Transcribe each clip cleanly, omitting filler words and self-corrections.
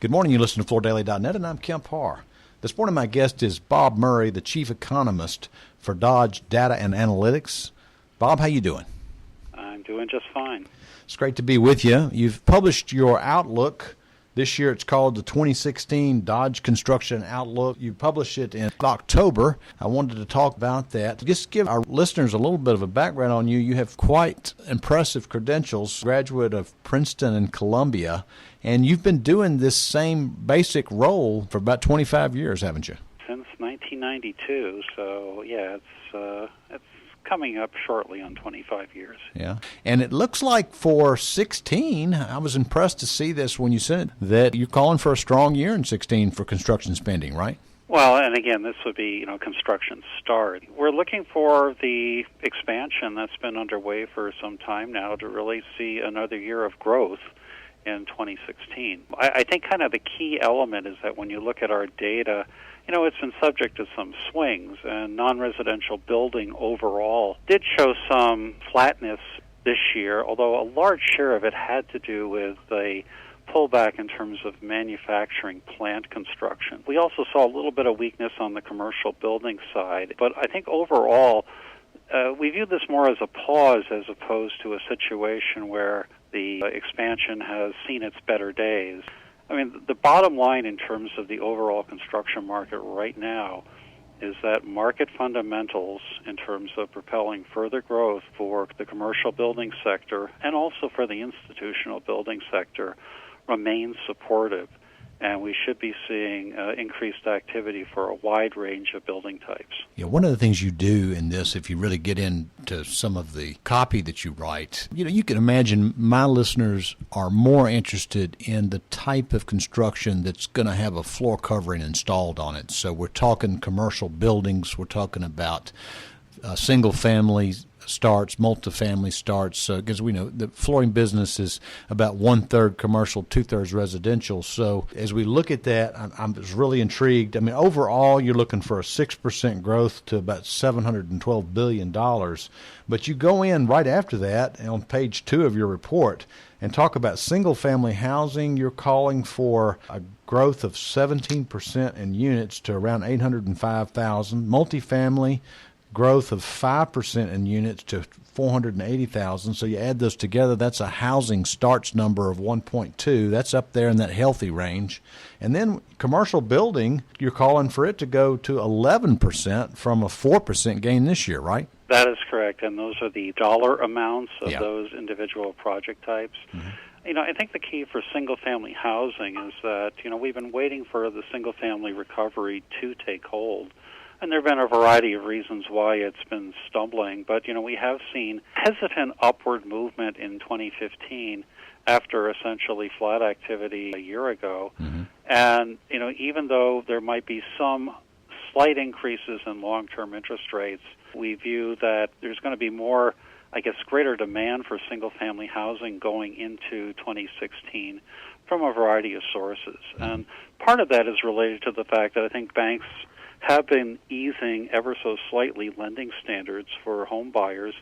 Good morning. You listen to FloorDaily.net, and I'm Kemp Harr. This morning, my guest is Bob Murray, the chief economist for Dodge Data and Analytics. Bob, how you doing? I'm doing just fine. It's great to be with you. You've published your outlook. This year it's called the 2016 Dodge Construction Outlook. You published it in October. I wanted to talk about that. Just give our listeners a little bit of a background on you. You have quite impressive credentials, graduate of Princeton and Columbia, and you've been doing this same basic role for about 25 years, haven't you? Since 1992, so yeah, it's coming up shortly on 25 years. Yeah, and it looks like for 16, I was impressed to see this when you said that you're calling for a strong year in 16 for construction spending, right? Well, and again, this would be, construction start. We're looking for the expansion that's been underway for some time now to really see another year of growth in 2016. I think kind of the key element is that when you look at our data, it's been subject to some swings, and non-residential building overall did show some flatness this year, although a large share of it had to do with a pullback in terms of manufacturing plant construction. We also saw a little bit of weakness on the commercial building side, but I think overall we view this more as a pause as opposed to a situation where the expansion has seen its better days. I mean, the bottom line in terms of the overall construction market right now is that market fundamentals in terms of propelling further growth for the commercial building sector and also for the institutional building sector remain supportive. And we should be seeing increased activity for a wide range of building types. Yeah, one of the things you do in this, if you really get into some of the copy that you write, you can imagine my listeners are more interested in the type of construction that's going to have a floor covering installed on it. So we're talking commercial buildings, we're talking about single families, starts, multifamily starts, because we know the flooring business is about 1/3 commercial, 2/3 residential. So as we look at that, I'm just really intrigued. I mean, overall, you're looking for a 6% growth to about $712 billion. But you go in right after that on page 2 of your report and talk about single-family housing. You're calling for a growth of 17% in units to around 805,000. Multifamily growth of 5% in units to 480,000. So you add those together, that's a housing starts number of 1.2. That's up there in that healthy range. And then commercial building, you're calling for it to go to 11% from a 4% gain this year, right? That is correct, and those are the dollar amounts of those individual project types. Mm-hmm. I think the key for single-family housing is that, we've been waiting for the single-family recovery to take hold. And there have been a variety of reasons why it's been stumbling. But, we have seen hesitant upward movement in 2015 after essentially flat activity a year ago. Mm-hmm. And, even though there might be some slight increases in long-term interest rates, we view that there's going to be more, greater demand for single-family housing going into 2016 from a variety of sources. Mm-hmm. And part of that is related to the fact that I think banks have been easing ever so slightly lending standards for home buyers.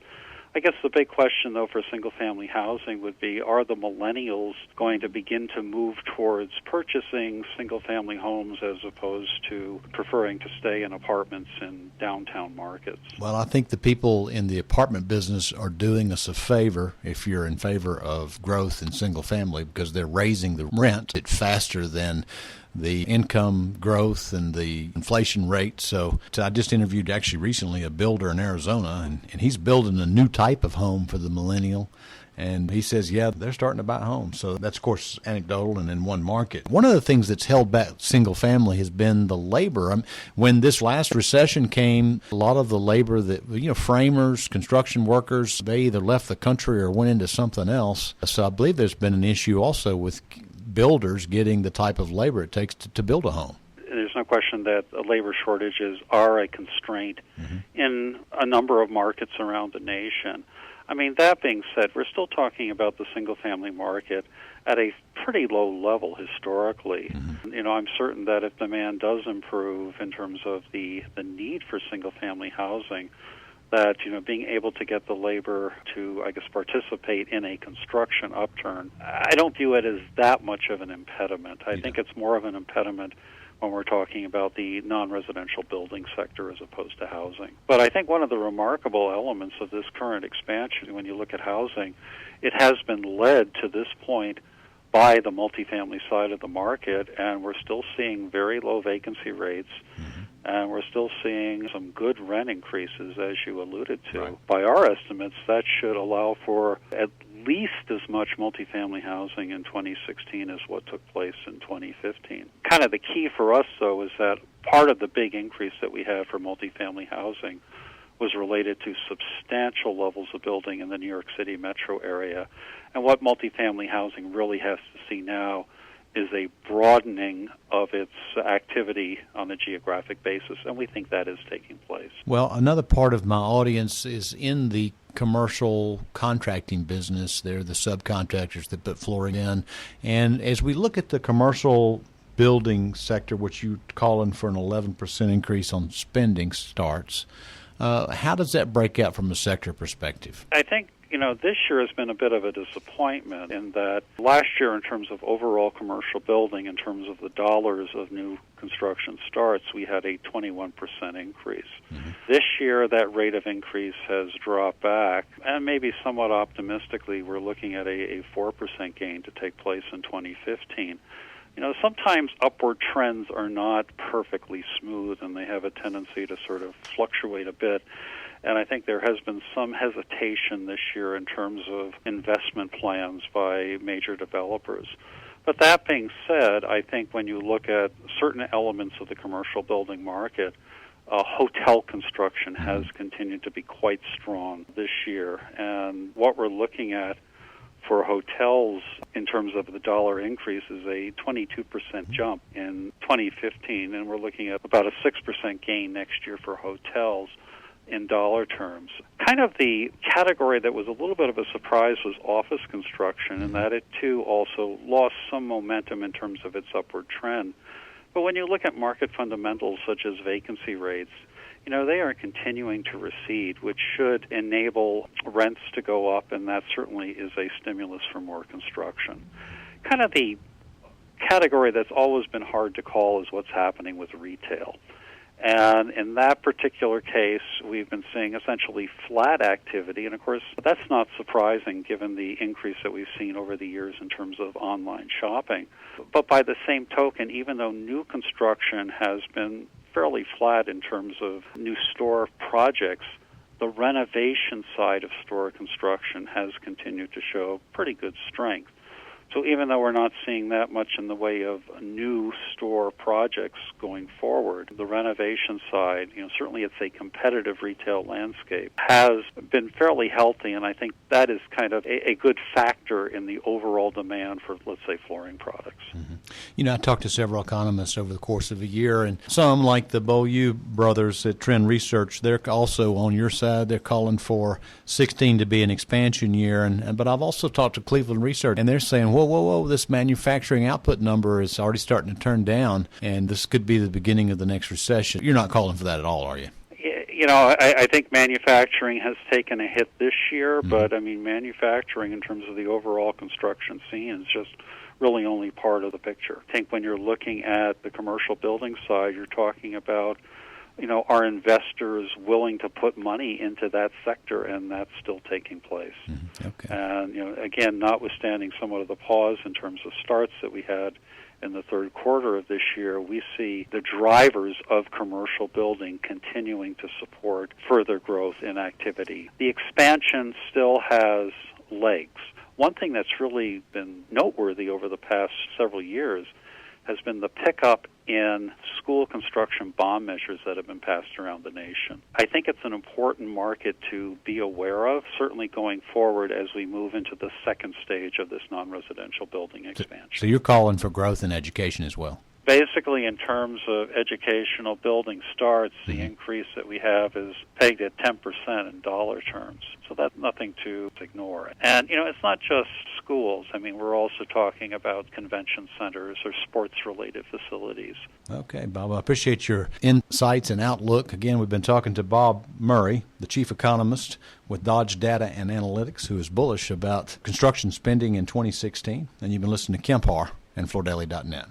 I guess the big question, though, for single-family housing would be, are the millennials going to begin to move towards purchasing single-family homes as opposed to preferring to stay in apartments in downtown markets? Well, I think the people in the apartment business are doing us a favor if you're in favor of growth in single-family, because they're raising the rent faster than the income growth and the inflation rate. So I just interviewed actually recently a builder in Arizona, and he's building a new type of home for the millennial. And he says, they're starting to buy homes. So that's, of course, anecdotal and in one market. One of the things that's held back single family has been the labor. When this last recession came, a lot of the labor that, framers, construction workers, they either left the country or went into something else. So I believe there's been an issue also with builders getting the type of labor it takes to build a home. There's no question that labor shortages are a constraint in a number of markets around the nation. I mean, that being said, we're still talking about the single-family market at a pretty low level historically. Mm-hmm. I'm certain that if demand does improve in terms of the need for single-family housing, that, being able to get the labor to, I guess, participate in a construction upturn, I don't view it as that much of an impediment. I think it's more of an impediment when we're talking about the non-residential building sector as opposed to housing. But I think one of the remarkable elements of this current expansion, when you look at housing, it has been led to this point by the multifamily side of the market, and we're still seeing very low vacancy rates, and we're still seeing some good rent increases, as you alluded to. Right. By our estimates, that should allow for at least as much multifamily housing in 2016 as what took place in 2015. Kind of the key for us, though, is that part of the big increase that we had for multifamily housing was related to substantial levels of building in the New York City metro area. And what multifamily housing really has to see now is a broadening of its activity on a geographic basis, and we think that is taking place. Well, another part of my audience is in the commercial contracting business. They're the subcontractors that put flooring in. And as we look at the commercial building sector, which you're calling for an 11% increase on spending starts, how does that break out from a sector perspective? I think, this year has been a bit of a disappointment in that last year, in terms of overall commercial building, in terms of the dollars of new construction starts, we had a 21% increase. This year, that rate of increase has dropped back, and maybe somewhat optimistically, we're looking at a 4% gain to take place in 2015. Sometimes upward trends are not perfectly smooth, and they have a tendency to sort of fluctuate a bit. And I think there has been some hesitation this year in terms of investment plans by major developers. But that being said, I think when you look at certain elements of the commercial building market, hotel construction has continued to be quite strong this year. And what we're looking at for hotels in terms of the dollar increase is a 22% jump in 2015, and we're looking at about a 6% gain next year for hotels in dollar terms. Kind of the category that was a little bit of a surprise was office construction, and that it too also lost some momentum in terms of its upward trend. But when you look at market fundamentals such as vacancy rates, they are continuing to recede, which should enable rents to go up, and that certainly is a stimulus for more construction. Kind of the category that's always been hard to call is what's happening with retail. And in that particular case, we've been seeing essentially flat activity. And, of course, that's not surprising given the increase that we've seen over the years in terms of online shopping. But by the same token, even though new construction has been fairly flat in terms of new store projects, the renovation side of store construction has continued to show pretty good strength. So even though we're not seeing that much in the way of new store projects going forward, the renovation side, certainly it's a competitive retail landscape, has been fairly healthy, and I think that is kind of a good factor in the overall demand for, let's say, flooring products. I talked to several economists over the course of a year, and some, like the Beaulieu brothers at Trend Research, they're also on your side. They're calling for 16 to be an expansion year, but I've also talked to Cleveland Research, and they're saying, whoa, this manufacturing output number is already starting to turn down, and this could be the beginning of the next recession. You're not calling for that at all, are you? I think manufacturing has taken a hit this year, but, manufacturing in terms of the overall construction scene is just really only part of the picture. I think when you're looking at the commercial building side, you're talking about are investors willing to put money into that sector, and that's still taking place. Okay. And, again, notwithstanding somewhat of the pause in terms of starts that we had in the third quarter of this year, we see the drivers of commercial building continuing to support further growth in activity. The expansion still has legs. One thing that's really been noteworthy over the past several years has been the pickup in school construction bond measures that have been passed around the nation. I think it's an important market to be aware of, certainly going forward as we move into the second stage of this non-residential building expansion. So you're calling for growth in education as well? Basically, in terms of educational building starts, the increase that we have is pegged at 10% in dollar terms. So that's nothing to ignore. And, it's not just schools. I mean, we're also talking about convention centers or sports-related facilities. Okay, Bob, I appreciate your insights and outlook. Again, we've been talking to Bob Murray, the chief economist with Dodge Data and Analytics, who is bullish about construction spending in 2016. And you've been listening to Kemp Harr and FloorDaily.net.